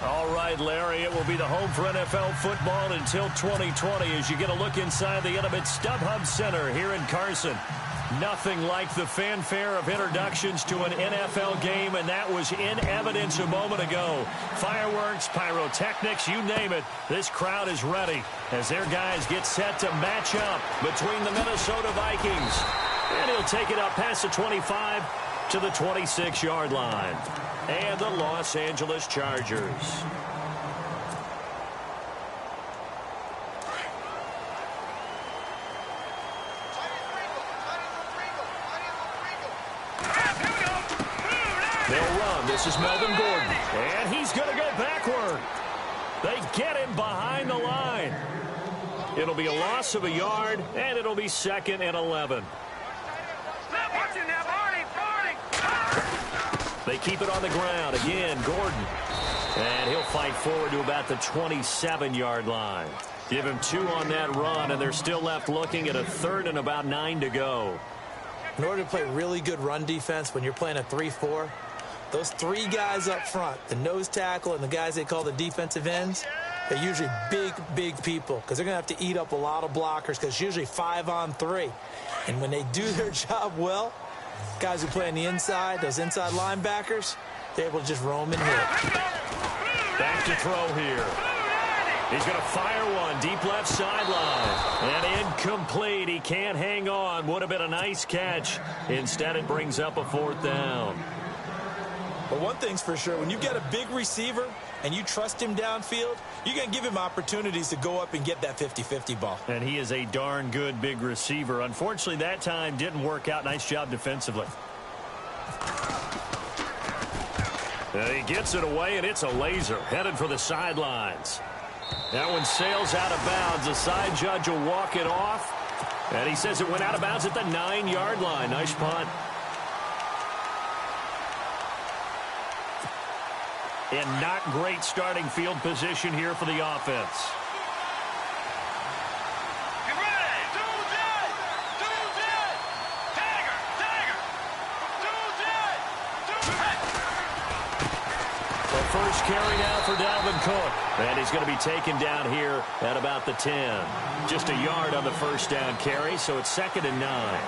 All right, Larry, it will be the home for NFL football until 2020 as you get a look inside the intimate StubHub Center here in Carson. Nothing like the fanfare of introductions to an NFL game, and that was in evidence a moment ago. Fireworks, pyrotechnics, you name it. This crowd is ready as their guys get set to match up between the Minnesota Vikings. And he'll take it up past the 25 to the 26-yard line. And the Los Angeles Chargers. They'll run. This is Melvin Gordon. And he's going to go backward. They get him behind the line. It'll be a loss of a yard, and it'll be 2nd and 11. They keep it on the ground. Again, Gordon. And he'll fight forward to about the 27-yard line. Give him 2 on that run, and they're still left looking at a 3rd and about 9 to go. In order to play really good run defense when you're playing a 3-4, those 3 guys up front, the nose tackle and the guys they call the defensive ends, they're usually big people because they're going to have to eat up a lot of blockers because it's usually 5-on-3. And when they do their job well, guys who play on the inside, those inside linebackers, they're able to just roam and hit. Back to throw here. He's going to fire one deep left sideline. And incomplete. He can't hang on. Would have been a nice catch. Instead, it brings up a 4th down. But one thing's for sure, when you get a big receiver and you trust him downfield, you're going to give him opportunities to go up and get that 50-50 ball. And he is a darn good big receiver. Unfortunately, that time didn't work out. Nice job defensively. He gets it away, and it's a laser. Headed for the sidelines. That one sails out of bounds. The side judge will walk it off. And he says it went out of bounds at the 9-yard line. Nice punt. And not great starting field position here for the offense. Get ready. Do that. Do that. Dagger. Dagger. Do that. Do that. The first carry now for Dalvin Cook. And he's going to be taken down here at about the 10. Just a yard on the first down carry, so it's 2nd and 9.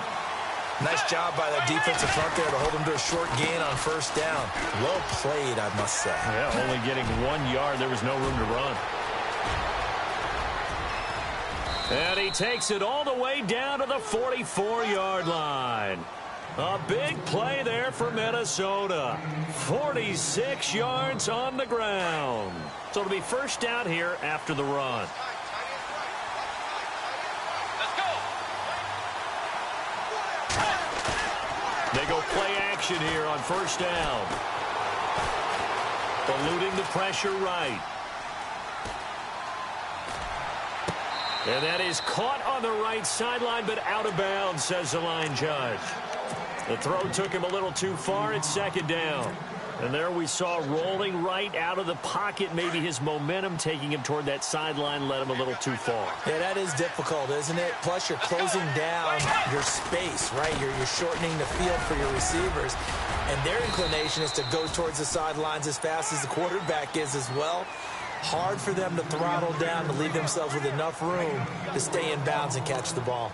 Nice job by that defensive front there to hold him to a short gain on first down. Well played, I must say. Yeah, only getting 1 yard. There was no room to run. And he takes it all the way down to the 44-yard line. A big play there for Minnesota. 46 yards on the ground. So it'll be first down here after the run. They go play action here on first down. Eluding the pressure right. And that is caught on the right sideline, but out of bounds, says the line judge. The throw took him a little too far. It's 2nd down. And there we saw rolling right out of the pocket. Maybe his momentum taking him toward that sideline led him a little too far. Yeah, that is difficult, isn't it? Plus, you're closing down your space, right? You're shortening the field for your receivers. And their inclination is to go towards the sidelines as fast as the quarterback is as well. Hard for them to throttle down to leave themselves with enough room to stay in bounds and catch the ball.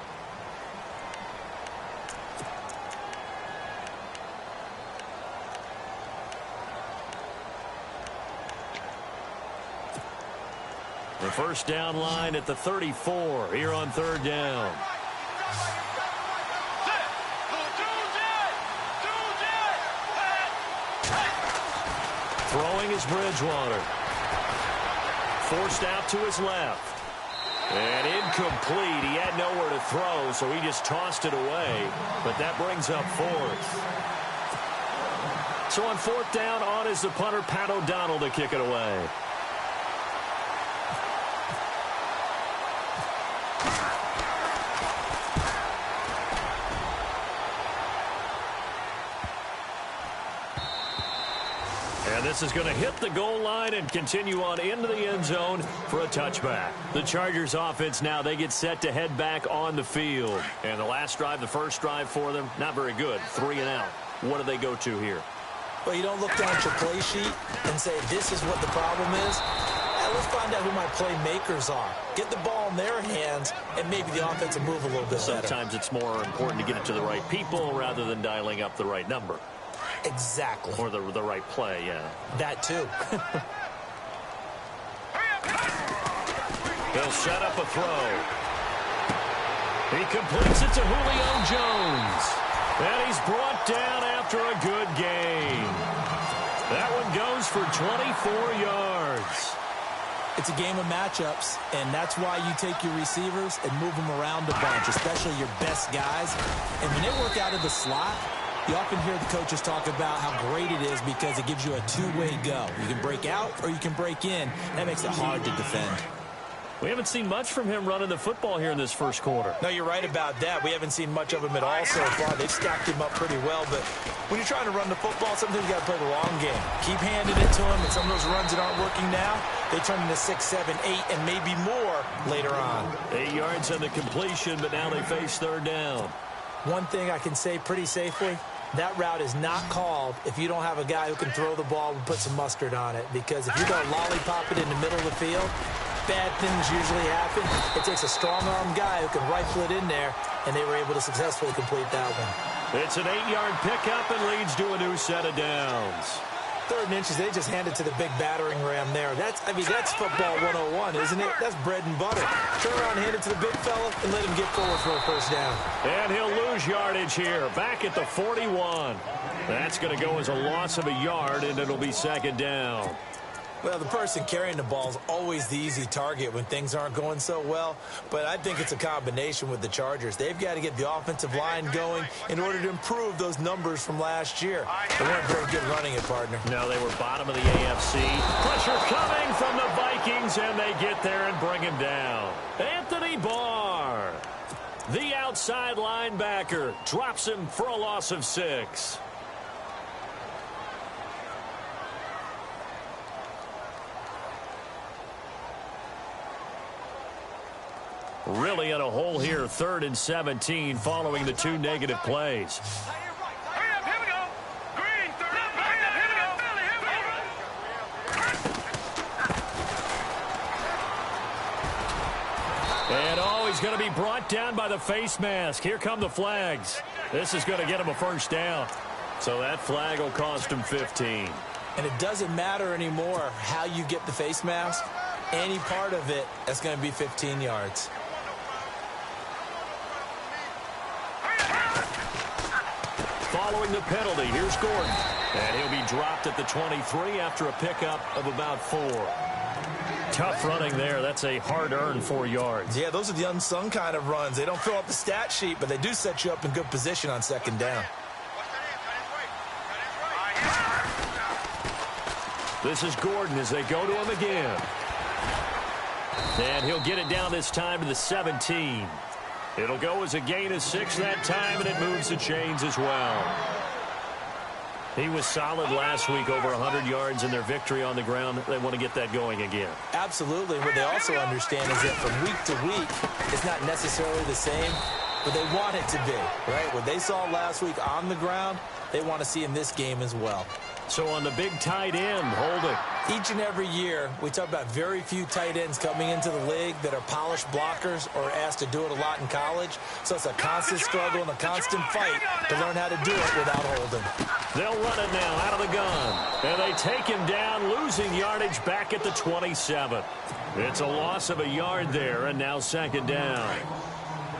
The first down line at the 34 here on 3rd down. Throwing is Bridgewater. Forced out to his left. And incomplete. He had nowhere to throw, so he just tossed it away. But that brings up 4th. So on 4th down, on is the punter, Pat O'Donnell, to kick it away. And this is going to hit the goal line and continue on into the end zone for a touchback. The Chargers offense now, they get set to head back on the field. And the last drive, the first drive for them, not very good. 3 and out. What do they go to here? Well, you don't look down at your play sheet and say, this is what the problem is. Let's find out who my playmakers are. Get the ball in their hands, and maybe the offense will move a little bit better. Sometimes it's more important to get it to the right people rather than dialing up the right number. Exactly. Or the right play, yeah. That too. He'll set up a throw. He completes it to Julio Jones. And he's brought down after a good game. That one goes for 24 yards. It's a game of matchups, and that's why you take your receivers and move them around a bunch, especially your best guys. And when they work out of the slot, you often hear the coaches talk about how great it is because it gives you a two-way go. You can break out or you can break in. That makes it hard to defend. We haven't seen much from him running the football here in this first quarter. No, you're right about that. We haven't seen much of him at all so far. They've stacked him up pretty well, but when you're trying to run the football, sometimes you got to play the long game. Keep handing it to him, and some of those runs that aren't working now, they turn into 6, 7, 8, and maybe more later on. 8 yards on the completion, but now they face third down. One thing I can say pretty safely, that route is not called if you don't have a guy who can throw the ball and put some mustard on it, because if you're going to lollipop it in the middle of the field, bad things usually happen. It takes a strong-arm guy who can rifle it in there, and they were able to successfully complete that one. It's an 8-yard pickup and leads to a new set of downs. 3rd and inches, they just hand it to the big battering ram there. That's football 101, isn't it? That's bread and butter. Turn around, hand it to the big fella, and let him get forward for a first down. And he'll lose yardage here, back at the 41. That's going to go as a loss of a yard, and it'll be 2nd down. Well, the person carrying the ball is always the easy target when things aren't going so well, but I think it's a combination with the Chargers. They've got to get the offensive line going in order to improve those numbers from last year. They weren't very good running it, partner. No, they were bottom of the AFC. Pressure coming from the Vikings, and they get there and bring him down. Anthony Barr, the outside linebacker, drops him for a loss of 6. Really in a hole here, 3rd and 17 following the 2 negative plays. Hurry up, here we go. Green, third up, hurry up, here we go. And he's going to be brought down by the face mask. Here come the flags. This is going to get him a first down. So that flag will cost him 15. And it doesn't matter anymore how you get the face mask. Any part of it, that's going to be 15 yards. Following the penalty, here's Gordon. And he'll be dropped at the 23 after a pickup of about 4. Tough running there. That's a hard-earned 4 yards. Yeah, those are the unsung kind of runs. They don't fill up the stat sheet, but they do set you up in good position on 2nd down. This is Gordon as they go to him again. And he'll get it down this time to the 17. It'll go as a gain of 6 that time, and it moves the chains as well. He was solid last week, over 100 yards in their victory on the ground. They want to get that going again. Absolutely. What they also understand is that from week to week, it's not necessarily the same, but they want it to be, right? What they saw last week on the ground, they want to see in this game as well. So on the big tight end, holding. Each and every year, we talk about very few tight ends coming into the league that are polished blockers or asked to do it a lot in college. So it's a constant struggle and a constant fight to learn how to do it without holding. They'll run it now out of the gun. And they take him down, losing yardage back at the 27. It's a loss of a yard there, and now 2nd down.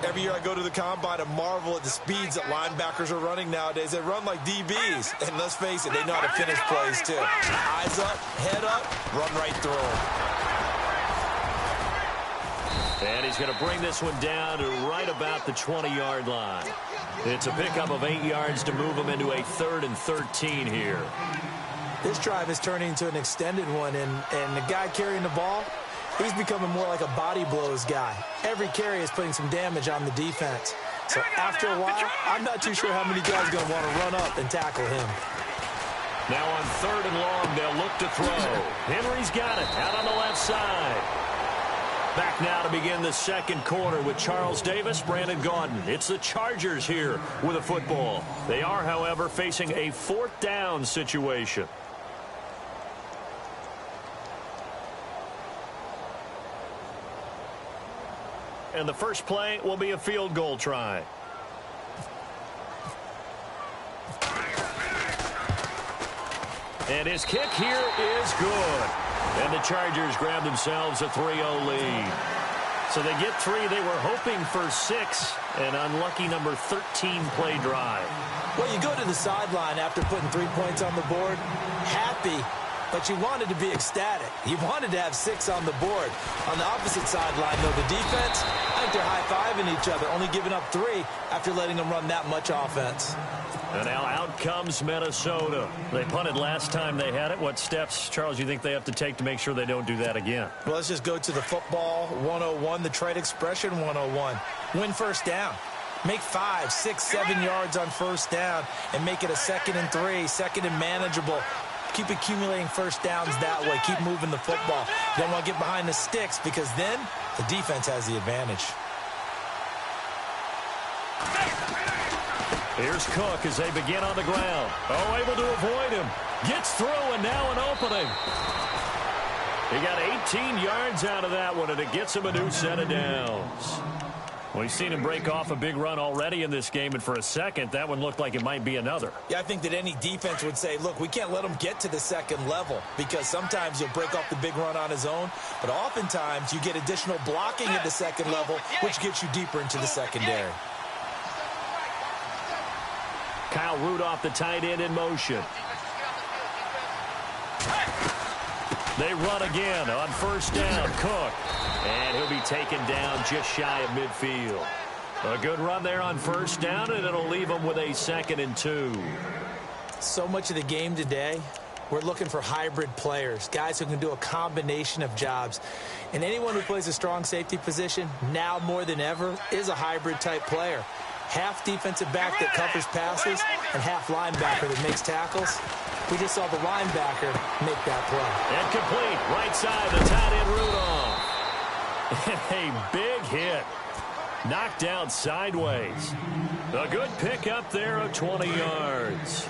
Every year I go to the combine and marvel at the speeds that linebackers are running nowadays. They run like DBs. And let's face it, they know how to finish plays too. Eyes up, head up, run right through them. And he's going to bring this one down to right about the 20-yard line. It's a pickup of 8 yards to move him into a 3rd and 13 here. This drive is turning into an extended one, and the guy carrying the ball, he's becoming more like a body blows guy. Every carry is putting some damage on the defense. So after a while, I'm not too sure how many guys are going to want to run up and tackle him. Now on 3rd and long, they'll look to throw. Henry's got it out on the left side. Back now to begin the second quarter with Charles Davis, Brandon Gaudin. It's the Chargers here with a football. They are, however, facing a fourth down situation. And the first play will be a field goal try. And his kick here is good. And the Chargers grab themselves a 3-0 lead. So they get 3. They were hoping for 6. An unlucky number 13 play drive. Well, you go to the sideline after putting 3 points on the board, happy, but you wanted to be ecstatic. You wanted to have 6 on the board. On the opposite sideline, though, the defense, I think they're high-fiving each other, only giving up 3 after letting them run that much offense. And now out comes Minnesota. They punted last time they had it. What steps, Charles, you think they have to take to make sure they don't do that again? Well, let's just go to the football 101, the trade expression 101. Win first down. Make 5, 6, 7 yards on first down and make it a 2nd and 3, 2nd and manageable. Keep accumulating first downs that way. Keep moving the football. You don't want to get behind the sticks because then the defense has the advantage. Here's Cook as they begin on the ground. Oh, able to avoid him. Gets through, and now an opening. He got 18 yards out of that one, and it gets him a new set of downs. We've seen him break off a big run already in this game, and for a second, that one looked like it might be another. Yeah, I think that any defense would say, look, we can't let him get to the second level because sometimes he'll break off the big run on his own, but oftentimes you get additional blocking at the second level, which gets you deeper into the secondary. Kyle Rudolph, the tight end, in motion. They run again on first down. Cook. And he'll be taken down just shy of midfield. A good run there on first down, and it'll leave them with a 2nd and 2. So much of the game today, we're looking for hybrid players, guys who can do a combination of jobs. And anyone who plays a strong safety position, now more than ever, is a hybrid type player. Half defensive back that covers passes and half linebacker that makes tackles. We just saw the linebacker make that play. And complete. Right side, the tight end Rudolph. And a big hit. Knocked down sideways. A good pick up there of 20 yards.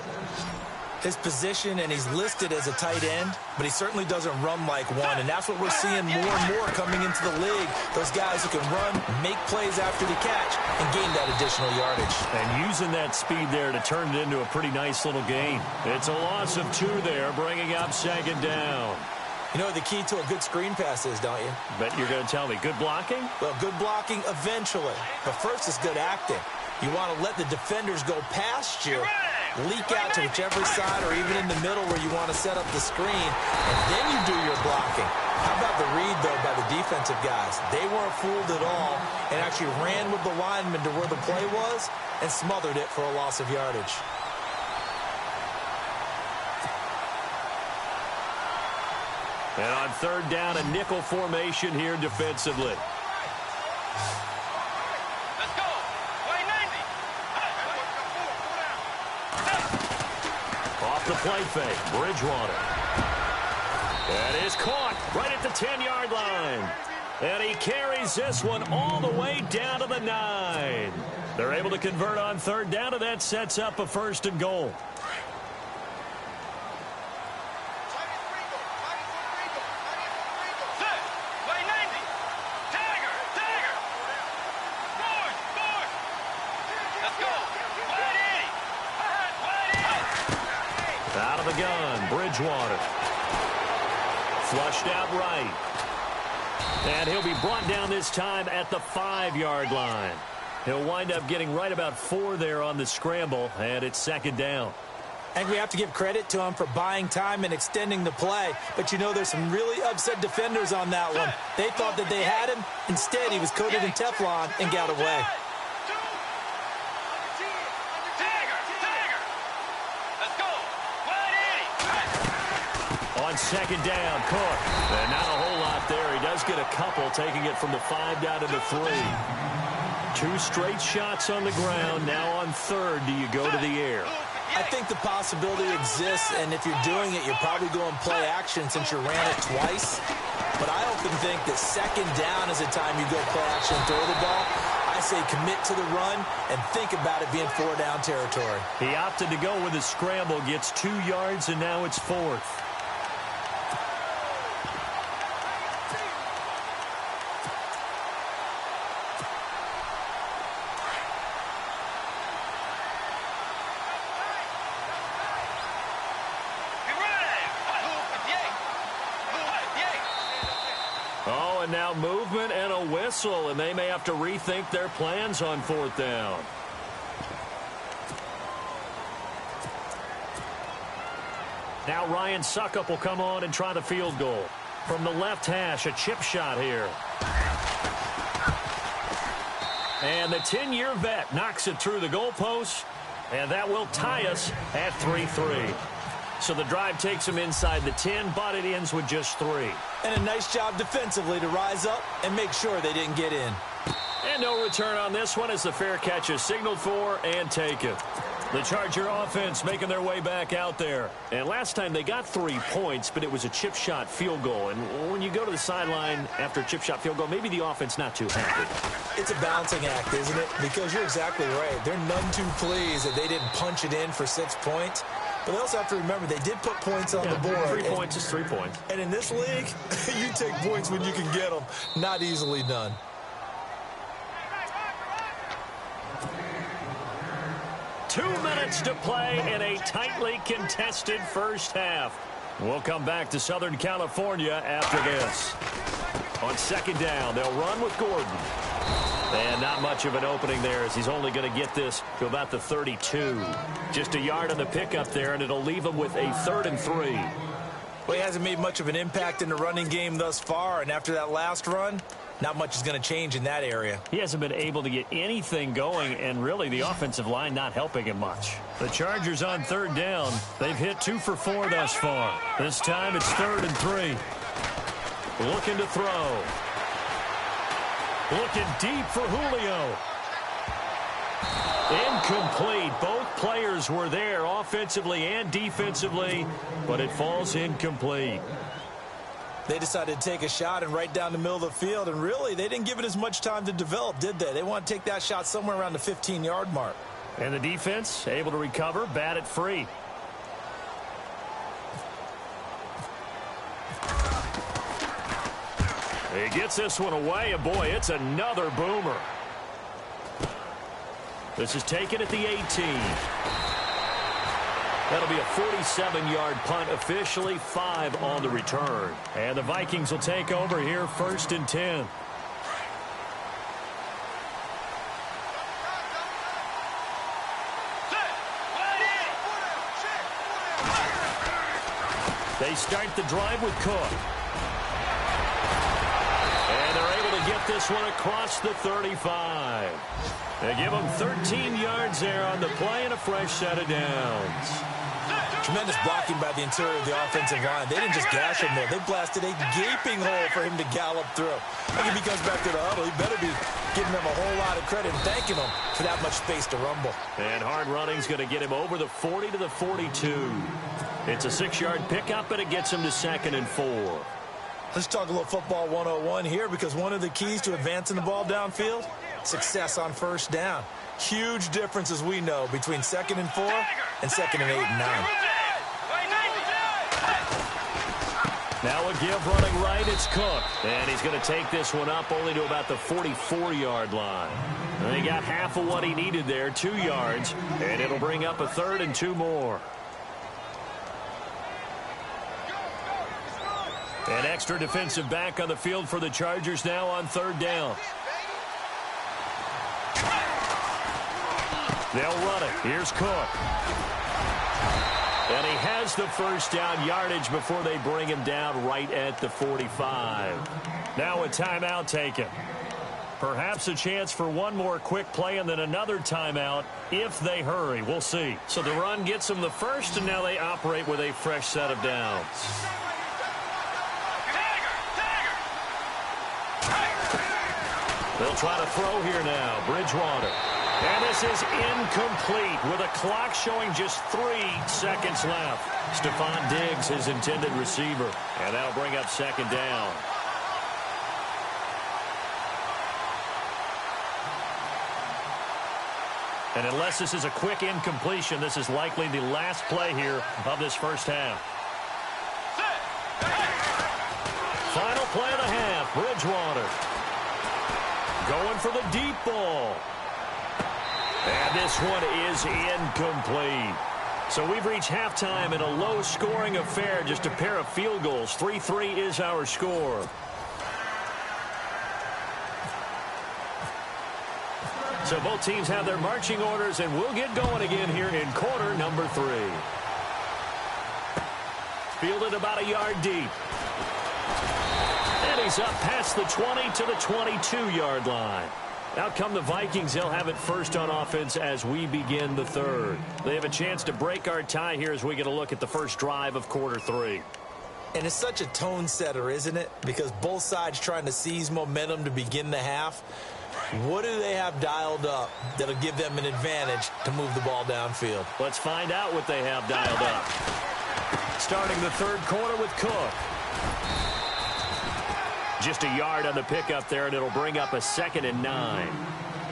His position, and he's listed as a tight end, but he certainly doesn't run like one, and that's what we're seeing more and more coming into the league. Those guys who can run, make plays after the catch, and gain that additional yardage. And using that speed there to turn it into a pretty nice little gain. It's a loss of 2 there, bringing up 2nd down. You know what the key to a good screen pass is, don't you? Bet you're going to tell me. Good blocking? Well, good blocking eventually, but first is good acting. You want to let the defenders go past you, leak out to whichever side or even in the middle where you want to set up the screen, and then you do your blocking. How about the read, though, by the defensive guys? They weren't fooled at all and actually ran with the lineman to where the play was and smothered it for a loss of yardage. And on third down, a nickel formation here defensively. The play fake, Bridgewater. That is caught right at the 10-yard line. And he carries this one all the way down to the 9. They're able to convert on third down, and that sets up a 1st and goal. Out of the gun, Bridgewater. Flushed out right. And he'll be brought down this time at the 5-yard line. He'll wind up getting right about 4 there on the scramble, and it's 2nd down. I think we have to give credit to him for buying time and extending the play. But you know there's some really upset defenders on that one. They thought that they had him. Instead, he was coated in Teflon and got away. On 2nd down, Cook. And not a whole lot there. He does get a couple, taking it from the 5 down to the 3. 2 straight shots on the ground. Now on third, do you go to the air? I think the possibility exists, and if you're doing it, you're probably going play action since you ran it twice. But I often think that second down is a time you go play action and throw the ball. I say commit to the run and think about it being 4-down territory. He opted to go with a scramble, gets 2 yards, and now it's 4th. Oh, and now movement and a whistle, and they may have to rethink their plans on 4th down. Now Ryan Suckup will come on and try the field goal. From the left hash, a chip shot here. And the 10-year vet knocks it through the goalpost, and that will tie us at 3-3. So the drive takes them inside the 10, but it ends with just 3. And a nice job defensively to rise up and make sure they didn't get in. And no return on this one as the fair catch is signaled for and taken. The Charger offense making their way back out there. And last time they got 3 points, but it was a chip shot field goal. And when you go to the sideline after a chip shot field goal, maybe the offense not too happy. It's a balancing act, isn't it? Because you're exactly right. They're none too pleased that they didn't punch it in for 6 points. But they also have to remember they did put points on the board. 3 points is 3 points. And in this league, you take points when you can get them. Not easily done. Two minutes to play in a tightly contested first half. We'll come back to Southern California after this. On second down, they'll run with Gordon. And not much of an opening there as he's only going to get this to about the 32. Just a yard on the pickup there, and it'll leave him with a 3rd and 3. Well, he hasn't made much of an impact in the running game thus far, and after that last run, not much is going to change in that area. He hasn't been able to get anything going, and really the offensive line not helping him much. The Chargers on 3rd down. They've hit 2 for 4 thus far. This time it's 3rd and 3. Looking to throw. Looking deep for Julio. Incomplete. Both players were there offensively and defensively, but it falls incomplete. They decided to take a shot and right down the middle of the field, and really they didn't give it as much time to develop, did they? They want to take that shot somewhere around the 15-yard mark. And the defense able to recover, bat it free. He gets this one away, and boy, it's another boomer. This is taken at the 18. That'll be a 47-yard punt, officially 5 on the return. And the Vikings will take over here, 1st and 10. They start the drive with Cook. And they're able to get this one across the 35. They give them 13 yards there on the play and a fresh set of downs. Tremendous blocking by the interior of the offensive line. They didn't just gash him there. They blasted a gaping hole for him to gallop through. I think if he comes back to the huddle, he better be giving them a whole lot of credit and thanking them for that much space to rumble. And hard running's going to get him over the 40 to the 42. It's a 6-yard pickup, and it gets him to 2nd and 4. Let's talk a little football 101 here, because one of the keys to advancing the ball downfield, success on 1st down. Huge difference, as we know, between 2nd and 4 and 2nd and 8 and 9. Now a give running right, it's Cook. And he's going to take this one up only to about the 44-yard line. And he got half of what he needed there, 2 yards, and it'll bring up a 3rd and 2 more. An extra defensive back on the field for the Chargers now on 3rd down. They'll run it. Here's Cook. And he has the 1st down yardage before they bring him down right at the 45. Now a timeout taken. Perhaps a chance for one more quick play and then another timeout if they hurry. We'll see. So the run gets them the 1st, and now they operate with a fresh set of downs. They'll try to throw here now. Bridgewater. And this is incomplete with a clock showing just 3 seconds left. Stephon Diggs, his intended receiver. And that'll bring up 2nd down. And unless this is a quick incompletion, this is likely the last play here of this first half. Final play of the half, Bridgewater. Going for the deep ball. And this one is incomplete. So we've reached halftime in a low-scoring affair, just a pair of field goals. 3-3 is our score. So both teams have their marching orders, and we'll get going again here in quarter number 3. Fielded about a yard deep. And he's up past the 20 to the 22-yard line. Out come the Vikings. They'll have it first on offense as we begin the third. They have a chance to break our tie here as we get a look at the first drive of quarter 3. And it's such a tone setter, isn't it? Because both sides trying to seize momentum to begin the half. What do they have dialed up that'll give them an advantage to move the ball downfield? Let's find out what they have dialed up. Starting the third quarter with Cook. Just a yard on the pickup there, and it'll bring up a 2nd and 9.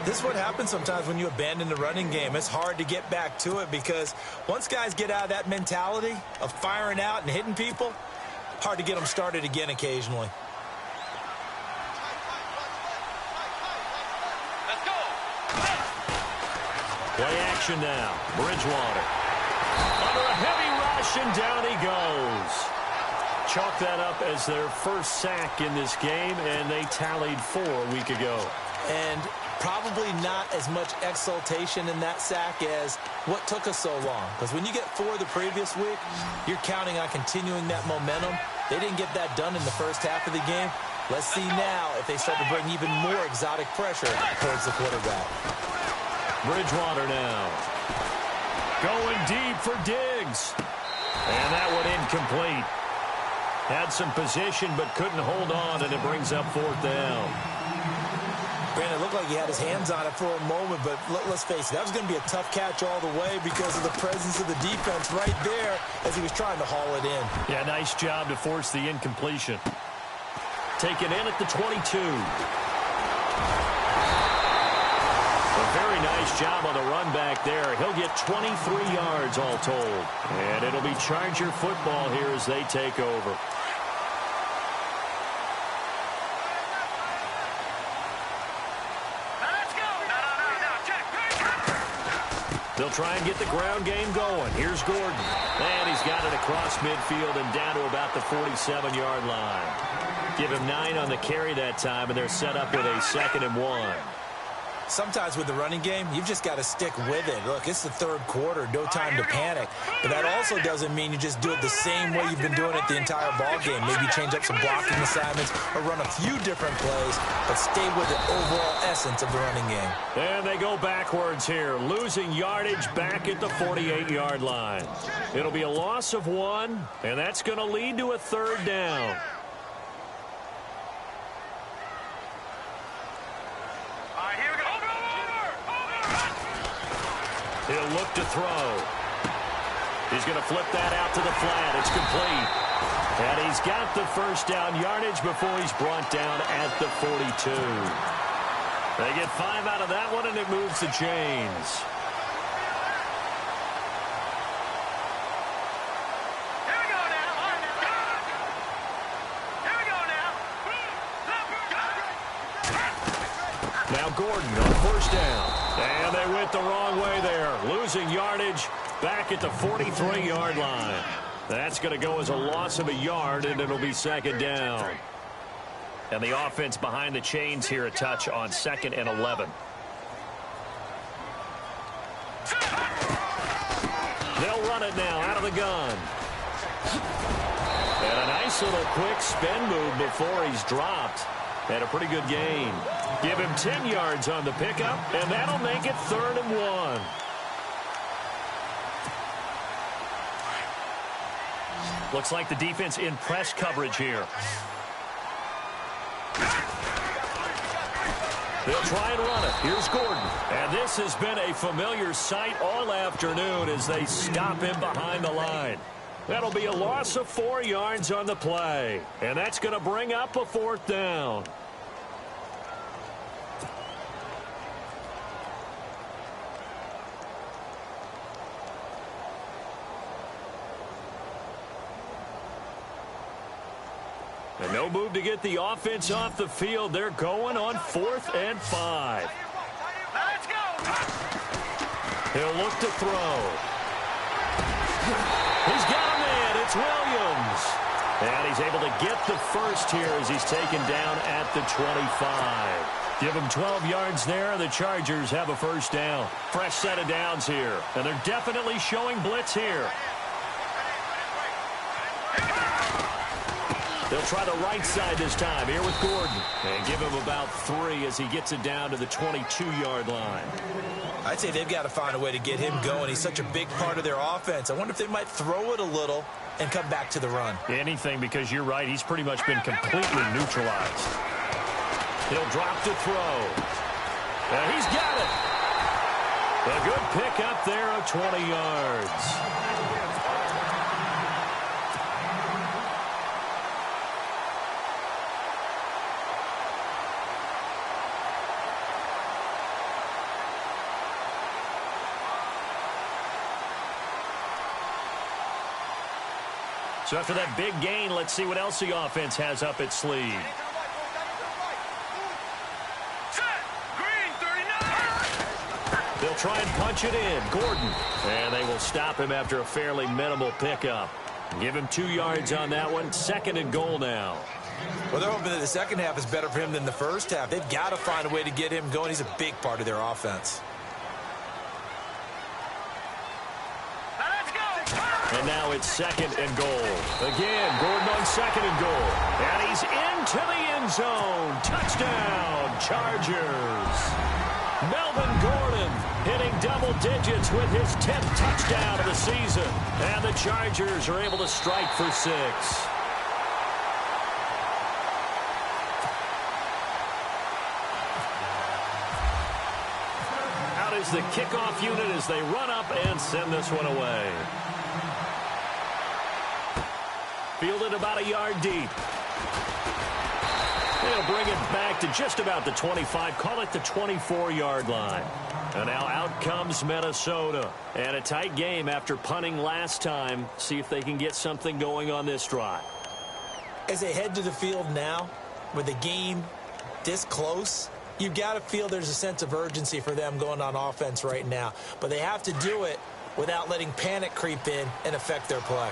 This is what happens sometimes when you abandon the running game. It's hard to get back to it because once guys get out of that mentality of firing out and hitting people, hard to get them started again occasionally. Let's go. Play action now. Bridgewater. Under a heavy rush, and down he goes. Chalk that up as their first sack in this game, and they tallied 4 a week ago. And probably not as much exultation in that sack as what took us so long. Because when you get 4 the previous week, you're counting on continuing that momentum. They didn't get that done in the first half of the game. Let's see now if they start to bring even more exotic pressure towards the quarterback. Bridgewater now. Going deep for Diggs. And that one incomplete. Had some position but couldn't hold on, and it brings up 4th down. Brandon, it looked like he had his hands on it for a moment, but let's face it, that was going to be a tough catch all the way because of the presence of the defense right there as he was trying to haul it in. Yeah, nice job to force the incompletion. Taken in at the 22. A very nice job on the run back there. He'll get 23 yards all told. And it'll be Charger football here as they take over. They'll try and get the ground game going. Here's Gordon. And he's got it across midfield and down to about the 47-yard line. Give him 9 on the carry that time, and they're set up with a 2nd and 1. Sometimes with the running game, you've just got to stick with it. Look, it's the third quarter, no time to panic. But that also doesn't mean you just do it the same way you've been doing it the entire ball game. Maybe change up some blocking assignments or run a few different plays, but stay with the overall essence of the running game. And they go backwards here, losing yardage back at the 48-yard line. It'll be a loss of 1, and that's going to lead to a 3rd down. He'll look to throw. He's going to flip that out to the flat. It's complete. And he's got the first down yardage before he's brought down at the 42. They get 5 out of that one, and it moves the chains. Here we go now. Here we go Now now. Gordon on 1st down. And they went the wrong way there. Losing yardage back at the 43-yard line. That's going to go as a loss of a yard, and it'll be 2nd down. And the offense behind the chains here a touch on 2nd and 11. They'll run it now out of the gun. And a nice little quick spin move before he's dropped. And a pretty good gain. Give him 10 yards on the pickup, and that'll make it 3rd and 1. Looks like the defense in press coverage here. They'll try and run it. Here's Gordon. And this has been a familiar sight all afternoon as they stop him behind the line. That'll be a loss of 4 yards on the play. And that's going to bring up a 4th down. No move to get the offense off the field. They're going on 4th and 5. Let's go. He'll look to throw. He's got a man. It's Williams. And he's able to get the first here as he's taken down at the 25. Give him 12 yards there. The Chargers have a first down. Fresh set of downs here. And they're definitely showing blitz here. They'll try the right side this time here with Gordon. And give him about 3 as he gets it down to the 22-yard line. I'd say they've got to find a way to get him going. He's such a big part of their offense. I wonder if they might throw it a little and come back to the run. Anything, because you're right. He's pretty much been completely neutralized. He'll drop to throw. And he's got it. A good pick up there of 20 yards. So after that big gain, let's see what else the offense has up its sleeve. They'll try and punch it in. Gordon. And they will stop him after a fairly minimal pickup. Give him 2 yards on that one. 2nd and goal now. Well, they're hoping that the second half is better for him than the first half. They've got to find a way to get him going. He's a big part of their offense. And now it's 2nd and goal. Again, Gordon on 2nd and goal. And he's into the end zone. Touchdown, Chargers. Melvin Gordon hitting double digits with his 10th touchdown of the season. And the Chargers are able to strike for 6. Out is the kickoff unit as they run up and send this one away. Fielded about a yard deep. They'll bring it back to just about the 25. Call it the 24-yard line. And now out comes Minnesota. And a tight game after punting last time. See if they can get something going on this drive. As they head to the field now, with the game this close, you've got to feel there's a sense of urgency for them going on offense right now. But they have to do it without letting panic creep in and affect their play.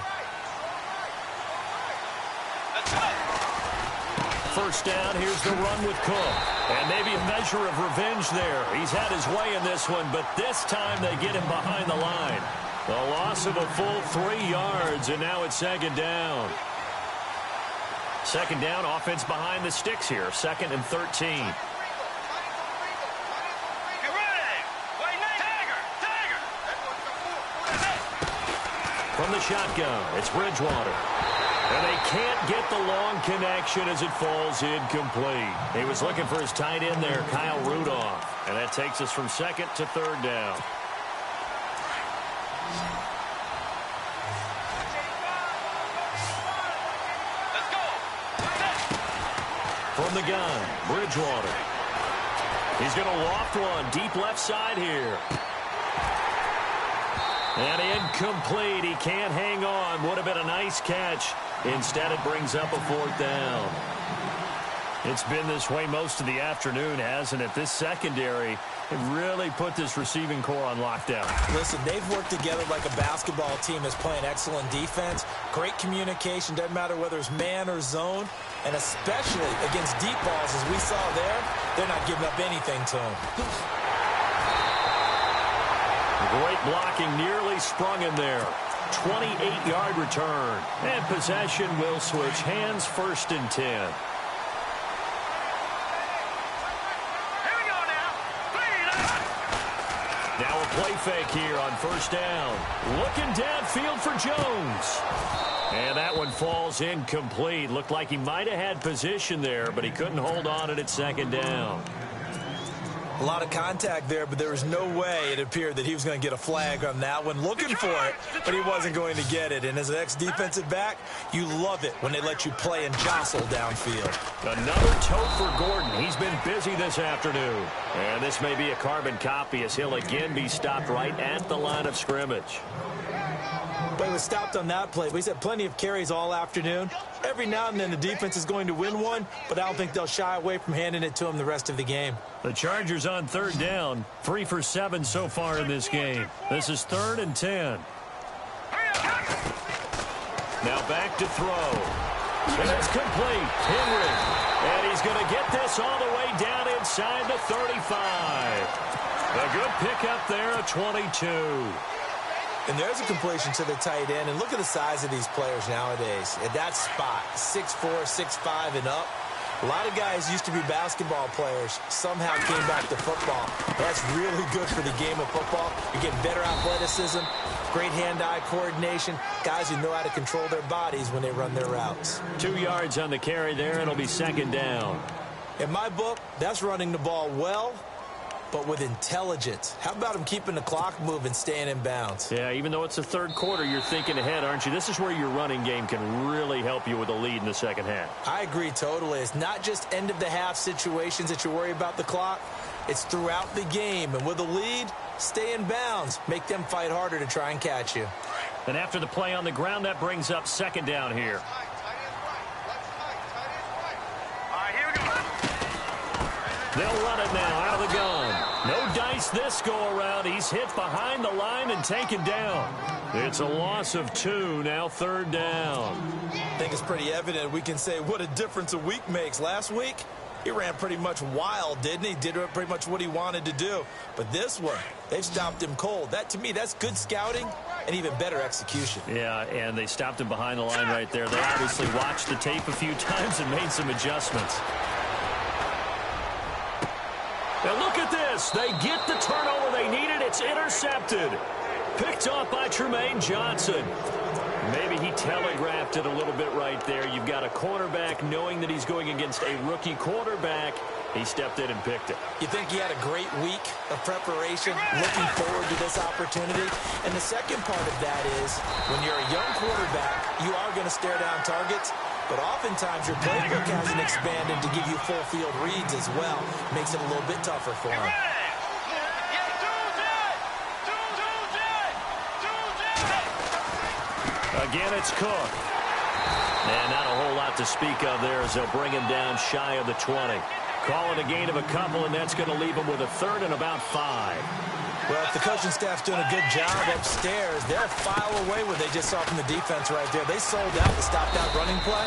First down, here's the run with Cook. And maybe a measure of revenge there. He's had his way in this one, but this time they get him behind the line. A loss of a full 3 yards, and now it's 2nd down. 2nd down, offense behind the sticks here. 2nd and 13. From the shotgun, it's Bridgewater. And they can't get the long connection as it falls incomplete. He was looking for his tight end there, Kyle Rudolph. And that takes us from 2nd to 3rd down. From the gun, Bridgewater. He's going to loft one deep left side here. And incomplete. He can't hang on. Would have been a nice catch. Instead, it brings up a 4th down. It's been this way most of the afternoon, hasn't it? This secondary really put this receiving core on lockdown. Listen, they've worked together like a basketball team that's playing excellent defense. Great communication. Doesn't matter whether it's man or zone. And especially against deep balls, as we saw there, they're not giving up anything to them. Great blocking, nearly sprung him there. 28-yard return. And possession will switch hands, 1st and 10. Here we go now. Now a play fake here on 1st down. Looking downfield for Jones. And that one falls incomplete. Looked like he might have had position there, but he couldn't hold on it at 2nd down. A lot of contact there, but there was no way it appeared that he was going to get a flag on that one. Looking for it, but he wasn't going to get it. And as an ex-defensive back, you love it when they let you play and jostle downfield. Another tote for Gordon. He's been busy this afternoon. And this may be a carbon copy as he'll again be stopped right at the line of scrimmage. Well, he was stopped on that play, but he's had plenty of carries all afternoon. Every now and then the defense is going to win one, but I don't think they'll shy away from handing it to him the rest of the game. The Chargers on third down, 3 for 7 so far in this game. This is 3rd and 10. Now back to throw. And it's complete. Henry. And he's going to get this all the way down inside the 35. A good pickup there, a 22. And there's a completion to the tight end. And look at the size of these players nowadays. At that spot, 6'4", 6'5", and up. A lot of guys used to be basketball players. Somehow came back to football. That's really good for the game of football. You're getting better athleticism, great hand-eye coordination, guys who know how to control their bodies when they run their routes. 2 yards on the carry there. It'll be 2nd down. In my book, that's running the ball well, but with intelligence. How about him keeping the clock moving, staying in bounds? Yeah, even though it's the 3rd quarter, you're thinking ahead, aren't you? This is where your running game can really help you with a lead in the 2nd half. I agree totally. It's not just end-of-the-half situations that you worry about the clock. It's throughout the game. And with a lead, stay in bounds. Make them fight harder to try and catch you. And after the play on the ground, that brings up 2nd down here. They'll run it now out of the gun. No dice this go-around. He's hit behind the line and taken down. It's a loss of 2, now 3rd down. I think it's pretty evident. We can say what a difference a week makes. Last week, he ran pretty much wild, didn't he? Did pretty much what he wanted to do. But this one, they've stopped him cold. That, to me, that's good scouting and even better execution. Yeah, and they stopped him behind the line right there. They obviously watched the tape a few times and made some adjustments. Now look at this. They get the turnover they needed. It's intercepted. Picked off by Tremaine Johnson. Maybe he telegraphed it a little bit right there. You've got a cornerback knowing that he's going against a rookie quarterback. He stepped in and picked it. You think he had a great week of preparation, looking forward to this opportunity? And the second part of that is, when you're a young quarterback, you are going to stare down targets, but oftentimes your playbook hasn't expanded to give you full field reads as well. Makes it a little bit tougher for him. Again, it's Cook. And not a whole lot to speak of there as they'll bring him down shy of the 20. Call it a gain of a couple, and that's going to leave him with a 3rd and about 5. Well, if the coaching staff's doing a good job upstairs, they're a file away what they just saw from the defense right there. They sold out to stop that running play.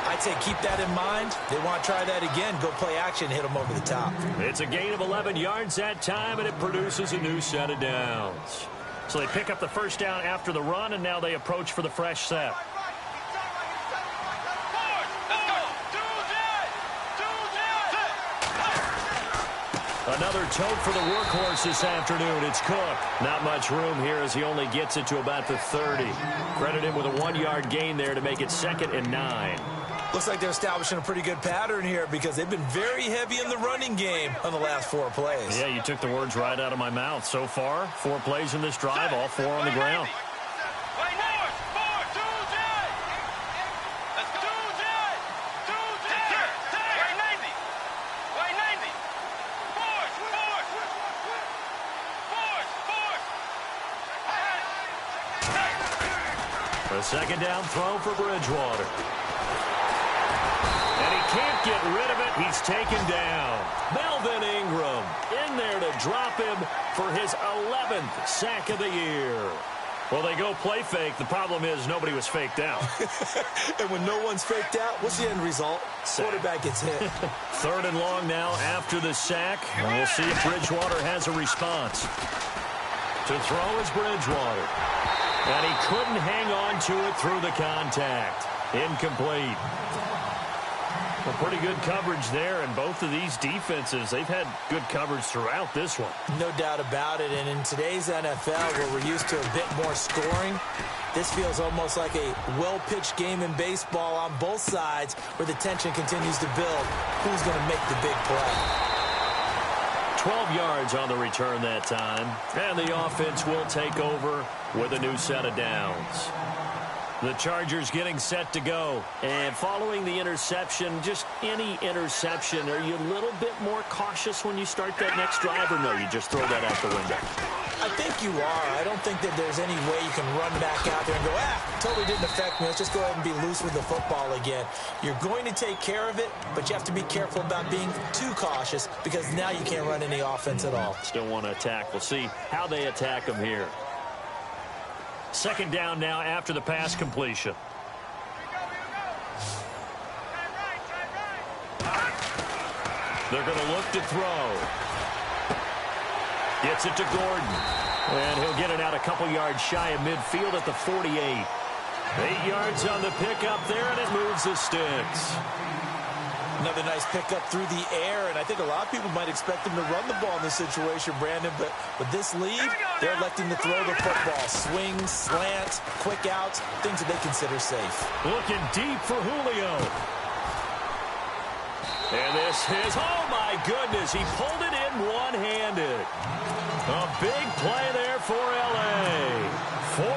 I'd say keep that in mind. They want to try that again. Go play action, hit them over the top. It's a gain of 11 yards that time, and it produces a new set of downs. So they pick up the 1st down after the run, and now they approach for the fresh set. Another tote for the workhorse this afternoon. It's Cook. Not much room here as he only gets it to about the 30. Credit him with a 1-yard gain there to make it 2nd and 9. Looks like they're establishing a pretty good pattern here because they've been very heavy in the running game on the last 4 plays. Yeah, you took the words right out of my mouth. So far, 4 plays in this drive, all 4 on the ground. A 2nd down throw for Bridgewater. And he can't get rid of it. He's taken down. Melvin Ingram in there to drop him for his 11th sack of the year. Well, they go play fake. The problem is nobody was faked out. And when no one's faked out, what's the end result? Quarterback gets hit. 3rd and long now after the sack. And we'll see if Bridgewater has a response. To throw is Bridgewater. And he couldn't hang on to it through the contact. Incomplete. Well, pretty good coverage there, and both of these defenses, they've had good coverage throughout this one. No doubt about it, and in today's NFL, where we're used to a bit more scoring, this feels almost like a well-pitched game in baseball on both sides, where the tension continues to build. Who's going to make the big play? 12 yards on the return that time, and the offense will take over with a new set of downs. The Chargers getting set to go. And following the interception, just any interception, are you a little bit more cautious when you start that next drive, or no, you just throw that out the window? I think you are. I don't think that there's any way you can run back out there and go, totally didn't affect me. Let's just go ahead and be loose with the football again. You're going to take care of it, but you have to be careful about being too cautious because now you can't run any offense at all. Still want to attack. We'll see how they attack them here. Second down now after the pass completion. They're going to look to throw. Gets it to Gordon. And he'll get it out a couple yards shy of midfield at the 48. 8 yards on the pickup there, and it moves the sticks. Another nice pickup through the air, and I think a lot of people might expect him to run the ball in this situation, Brandon, but with this lead, they're electing to throw the football. Swings, slants, quick outs, things that they consider safe. Looking deep for Julio. And this is, oh my goodness, he pulled it in one-handed. A big play there for L.A.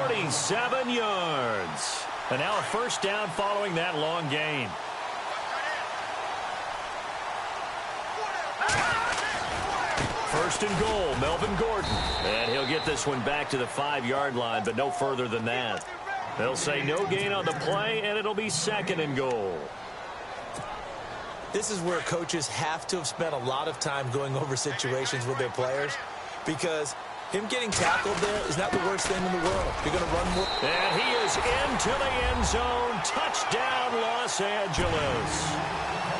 47 yards. And now a first down following that long gain. First and goal, Melvin Gordon. And he'll get this one back to the 5-yard line, but no further than that. They'll say no gain on the play, and it'll be second and goal. This is where coaches have to have spent a lot of time going over situations with their players because him getting tackled there is not the worst thing in the world. You're going to run more. And he is into the end zone. Touchdown, Los Angeles.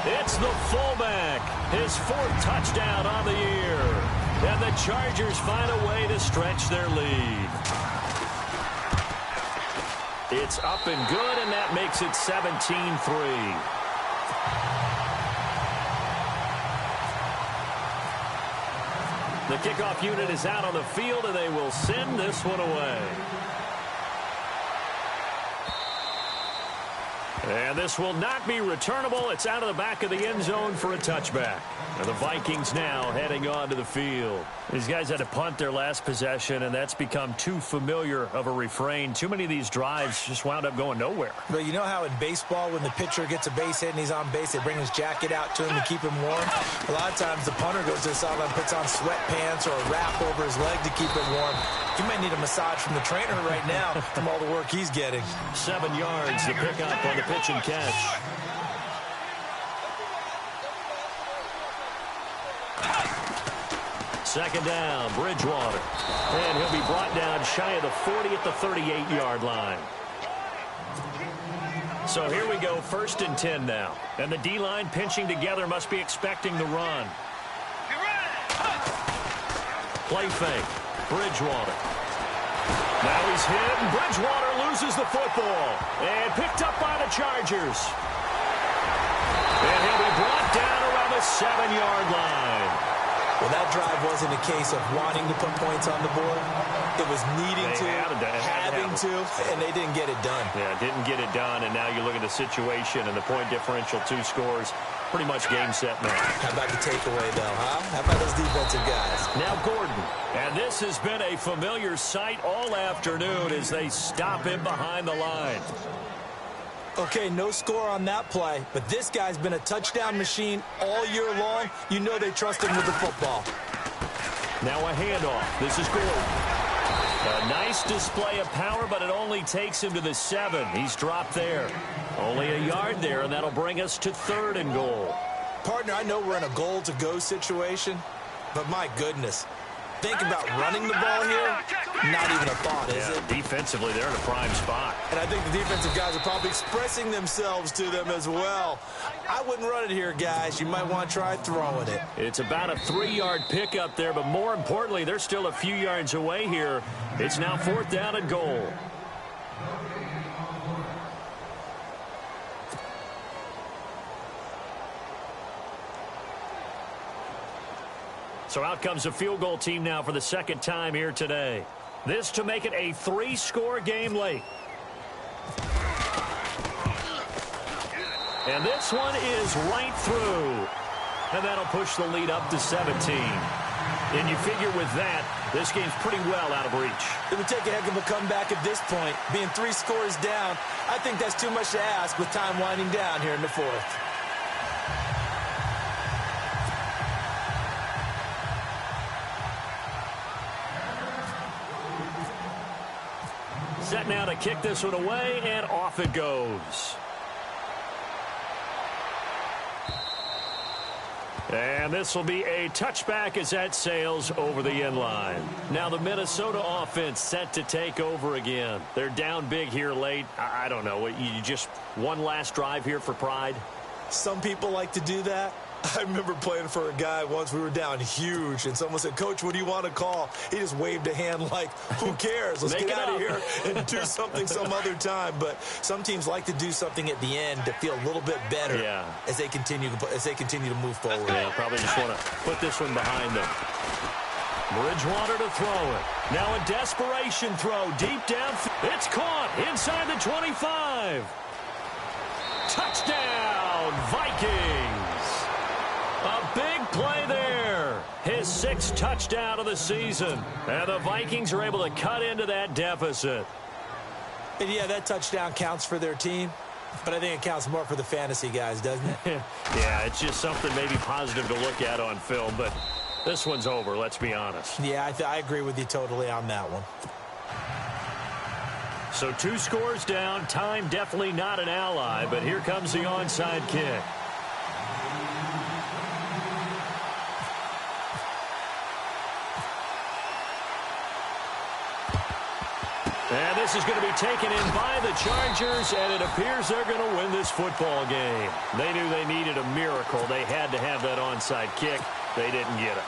It's the fullback, his 4th touchdown on the year. And the Chargers find a way to stretch their lead. It's up and good, and that makes it 17-3. The kickoff unit is out on the field, and they will send this one away. And this will not be returnable. It's out of the back of the end zone for a touchback. And the Vikings now heading on to the field. These guys had to punt their last possession, and that's become too familiar of a refrain. Too many of these drives just wound up going nowhere. But you know how in baseball, when the pitcher gets a base hit and he's on base, they bring his jacket out to him to keep him warm? A lot of times the punter goes to the sideline, puts on sweatpants or a wrap over his leg to keep him warm. You might need a massage from the trainer right now from all the work he's getting. 7 yards, the pickup on the pitch and catch. Second down, Bridgewater. And he'll be brought down shy of the 40 at the 38-yard line. So here we go, 1st and 10 now. And the D-line pinching together must be expecting the run. Play fake, Bridgewater. Now he's hit, and Bridgewater loses the football. And picked up by the Chargers. And he'll be brought down around the 7-yard line. Well, that drive wasn't a case of wanting to put points on the board. It was needing to, having to, and they didn't get it done. Yeah, didn't get it done, and now you look at the situation and the point differential, 2 scores, pretty much game, set, match. How about the takeaway, though, huh? How about those defensive guys? Now Gordon. And this has been a familiar sight all afternoon as they stop him behind the line. Okay, no score on that play, but this guy's been a touchdown machine all year long. You know they trust him with the football. Now a handoff. This is Gordon. A nice display of power, but it only takes him to the 7. He's dropped there. Only a yard there, and that'll bring us to 3rd and goal. Partner, I know we're in a goal-to-go situation, but my goodness. Think about running the ball here, not even a thought, is it? Defensively, they're in a prime spot. And I think the defensive guys are probably expressing themselves to them as well. I wouldn't run it here, guys. You might want to try throwing it. It's about a 3-yard pickup there, but more importantly, they're still a few yards away here. It's now 4th down and goal. So out comes the field goal team now for the 2nd time here today. This to make it a 3-score game late. And this one is right through. And that'll push the lead up to 17. And you figure with that, this game's pretty well out of reach. It would take a heck of a comeback at this point. Being 3 scores down, I think that's too much to ask with time winding down here in the 4th. Set now to kick this one away, and off it goes. And this will be a touchback as that sails over the end line. Now the Minnesota offense set to take over again. They're down big here late. I don't know. You just one last drive here for pride? Some people like to do that. I remember playing for a guy once. We were down huge, and someone said, "Coach, what do you want to call?" He just waved a hand like, who cares? Let's get out of here and do something some other time. But some teams like to do something at the end to feel a little bit better as they continue to move forward. Yeah, probably just want to put this one behind them. Bridgewater to throw it. Now a desperation throw deep down. It's caught inside the 25. Touchdown, Vikings. A big play there. His 6th touchdown of the season. And the Vikings are able to cut into that deficit. And yeah, that touchdown counts for their team, but I think it counts more for the fantasy guys, doesn't it? Yeah, it's just something maybe positive to look at on film, but this one's over, let's be honest. Yeah, I agree with you totally on that one. So 2 scores down. Time definitely not an ally, but here comes the onside kick. And this is going to be taken in by the Chargers, and it appears they're going to win this football game. They knew they needed a miracle. They had to have that onside kick. They didn't get it.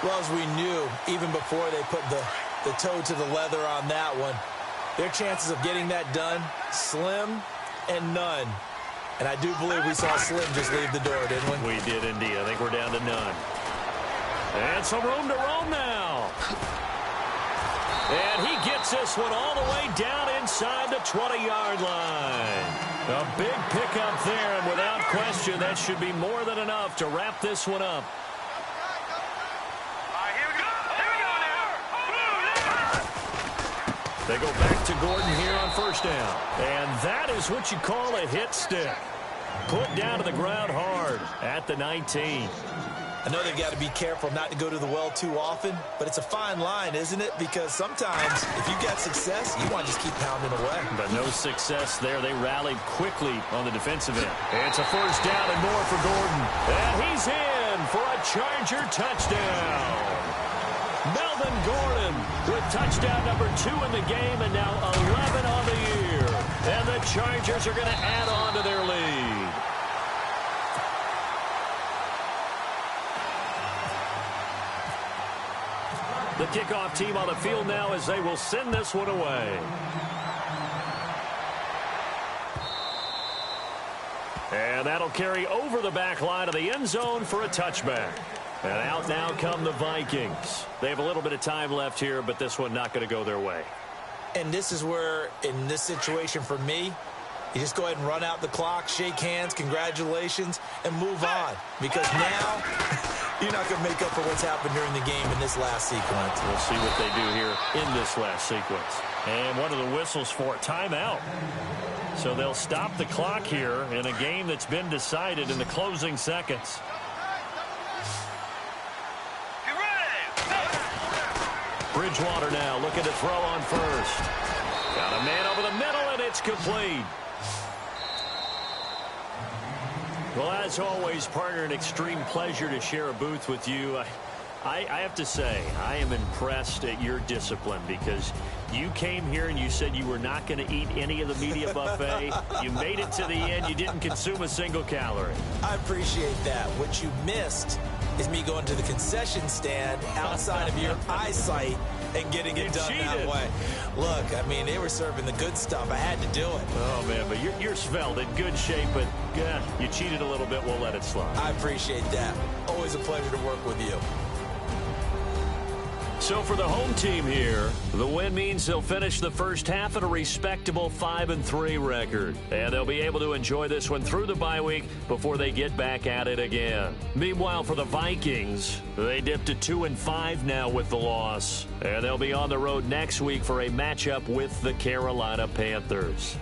Well, as we knew, even before they put the toe to the leather on that one, their chances of getting that done, slim and none. And I do believe we saw Slim just leave the door, didn't we? We did indeed. I think we're down to none. And some room to roam now. And he gets this one all the way down inside the 20-yard line. A big pickup there, and without question, that should be more than enough to wrap this one up. They go back to Gordon here on 1st down. And that is what you call a hit stick. Put down to the ground hard at the 19. I know they've got to be careful not to go to the well too often, but it's a fine line, isn't it? Because sometimes, if you got success, you want to just keep pounding away. But no success there. They rallied quickly on the defensive end. It's a 1st down and more for Gordon. And he's in for a Charger touchdown. Melvin Gordon with touchdown number 2 in the game, and now 11 on the year. And the Chargers are going to add on to their lead. The kickoff team on the field now as they will send this one away. And that'll carry over the back line of the end zone for a touchback. And out now come the Vikings. They have a little bit of time left here, but this one not going to go their way. And this is where, in this situation for me, you just go ahead and run out the clock, shake hands, congratulations, and move on. Because now, you're not going to make up for what's happened during the game in this last sequence. We'll see what they do here in this last sequence. And one of the whistles for timeout. So they'll stop the clock here in a game that's been decided in the closing seconds. Bridgewater now looking to throw on 1st. Got a man over the middle, and it's complete. Well, as always, partner, an extreme pleasure to share a booth with you. I have to say, I am impressed at your discipline because you came here and you said you were not going to eat any of the media buffet. You made it to the end. You didn't consume a single calorie. I appreciate that. What you missed is me going to the concession stand outside of your eyesight and getting it done that way. Look, I mean, they were serving the good stuff. I had to do it. Oh, man, but you're svelte, in good shape, but you cheated a little bit. We'll let it slide. I appreciate that. Always a pleasure to work with you. So for the home team here, the win means they'll finish the first half at a respectable 5-3 record. And they'll be able to enjoy this one through the bye week before they get back at it again. Meanwhile, for the Vikings, they dipped to 2-5 now with the loss. And they'll be on the road next week for a matchup with the Carolina Panthers.